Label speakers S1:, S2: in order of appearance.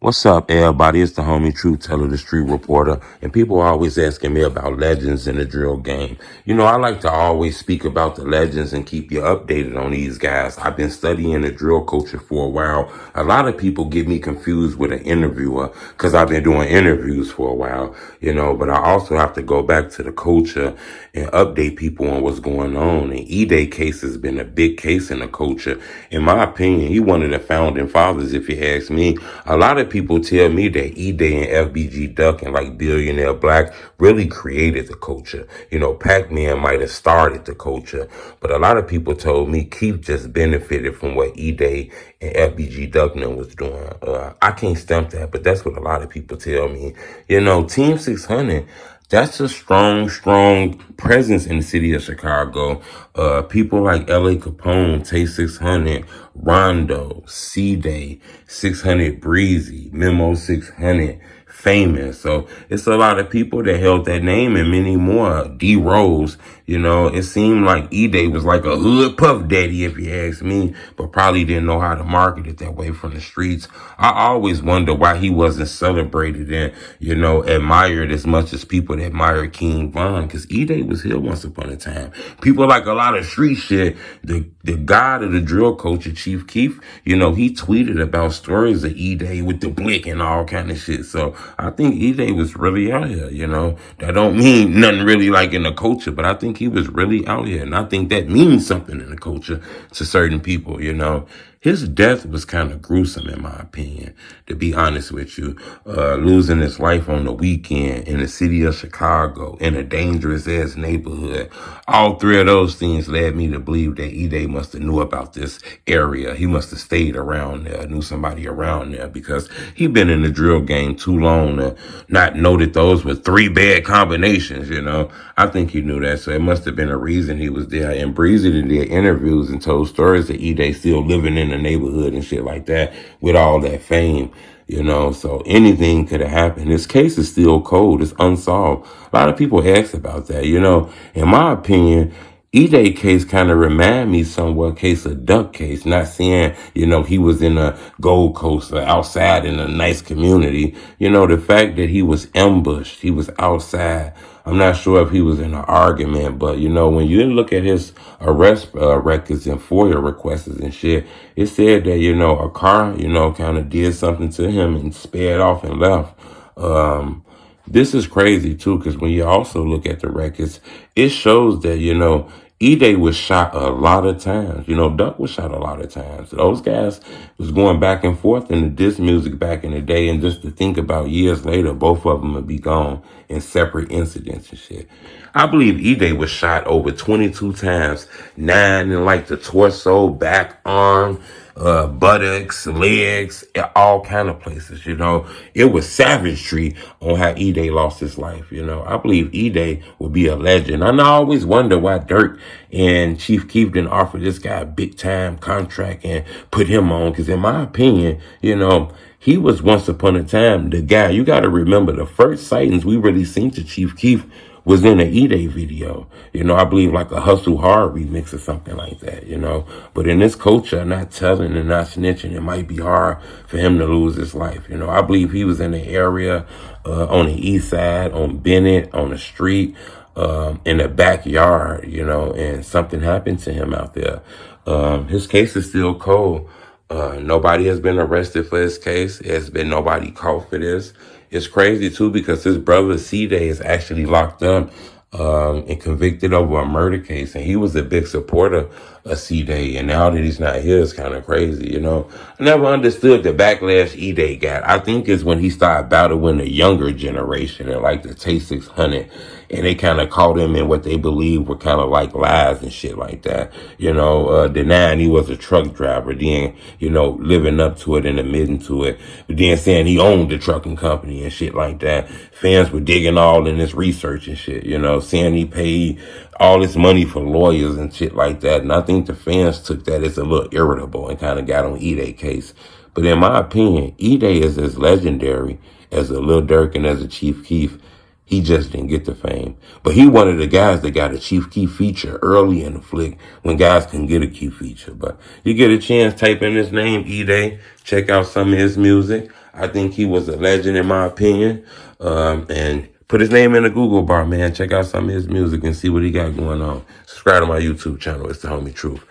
S1: What's up, everybody? It's the homie Truth Teller, the street reporter, and people are always asking me about legends in the drill game. You know, I like to always speak about the legends and keep you updated on these guys. I've been studying the drill culture for a while. A lot of people get me confused with an interviewer because I've been doing interviews for a while, you know, but I also have to go back to the culture and update people on what's going on. And Edai case has been a big case in the culture. In my opinion, he one of the founding fathers, if you ask me. A lot of people tell me that Edai and FBGDuck and like Billionaire Black really created the culture. You know, Pac-Man might have started the culture, but a lot of people told me Keith just benefited from what Edai and FBGDuck was doing. I can't stamp that, but that's what a lot of people tell me. You know, Team 600, that's a strong presence in the city of Chicago. People like L.A. Capone, Tay 600, Rondo, C-Day, 600 Breezy, Memo 600, Famous. So it's a lot of people that held that name and many more. D Rose, you know, it seemed like Edai was like a hood puff daddy, if you ask me, but probably didn't know how to market it that way from the streets. I always wonder why he wasn't celebrated and, you know, admired as much as people that admire King Von, because Edai was here once upon a time. People like a lot of street shit. The god of the drill culture, Chief Keef, you know, he tweeted about stories of Edai with the blick and all kind of shit. So I think Edai was really out here, you know. That don't mean nothing really like in the culture, but I think he was really out here. And I think that means something in the culture to certain people, you know. His death was kind of gruesome, in my opinion, to be honest with you. Losing his life on the weekend in the city of Chicago, in a dangerous-ass neighborhood. All three of those things led me to believe that Edai must have knew about this area. He must have stayed around there, knew somebody around there, because he been in the drill game too long to not know that those were three bad combinations, you know. I think he knew that, so it must have been a reason he was there. And Breezy did interviews and told stories that Edai still living in the neighborhood and shit like that with all that fame, you know. So anything could have happened. This case is still cold. It's unsolved. A lot of people ask about that, you know. In my opinion, Edai case kind of remind me somewhat case of Duck case. Not saying, you know, he was in a Gold Coast or outside in a nice community. You know, the fact that he was ambushed, he was outside. I'm not sure if he was in an argument, but, you know, when you look at his arrest records and FOIA requests and shit, it said that, you know, a car, you know, kind of did something to him and sped off and left. This is crazy, too, because when you also look at the records, it shows that, you know, Edai was shot a lot of times. You know, Duck was shot a lot of times. Those guys was going back and forth in the diss music back in the day. And just to think about years later, both of them would be gone in separate incidents and shit. I believe Edai was shot over 22 times. 9 in like the torso, back, arm, buttocks, legs, all kind of places, you know. It was savagery on how Edai lost his life, you know. I believe Edai would be a legend. And I always wonder why Dirk and Chief Keef didn't offer this guy a big time contract and put him on. Because in my opinion, you know, he was once upon a time the guy. You got to remember the first sightings we really seen to Chief Keef was in an Edai video. You know, I believe like a Hustle Hard remix or something like that, you know. But in this culture, not telling and not snitching, it might be hard for him to lose his life. You know, I believe he was in the area, on the east side, on Bennett, on the street, in the backyard, you know, and something happened to him out there. His case is still cold. Nobody has been arrested for his case. There's been nobody caught for this. It's crazy, too, because his brother, C-Day, is actually locked up and convicted over a murder case. And he was a big supporter of C-Day. And now that he's not here, it's kind of crazy, you know. I never understood the backlash Edai got. I think it's when he started battling the younger generation and like the Tay 600. And they kind of caught him in what they believed were kind of like lies and shit like that. You know, denying he was a truck driver, then, you know, living up to it and admitting to it. But then saying he owned the trucking company and shit like that. Fans were digging all in his research and shit, you know, saying he paid all this money for lawyers and shit like that. And I think the fans took that as a little irritable and kind of got on Edai case. But in my opinion, Edai is as legendary as a Lil Durk and as a Chief Keef. He just didn't get the fame. But he one of the guys that got a Chief Keef feature early in the flick when guys couldn't get a Keef feature. But you get a chance, type in his name, Edai. Check out some of his music. I think he was a legend in my opinion. And put his name in the Google bar, man. Check out some of his music and see what he got going on. Subscribe to my YouTube channel. It's the homie Truth.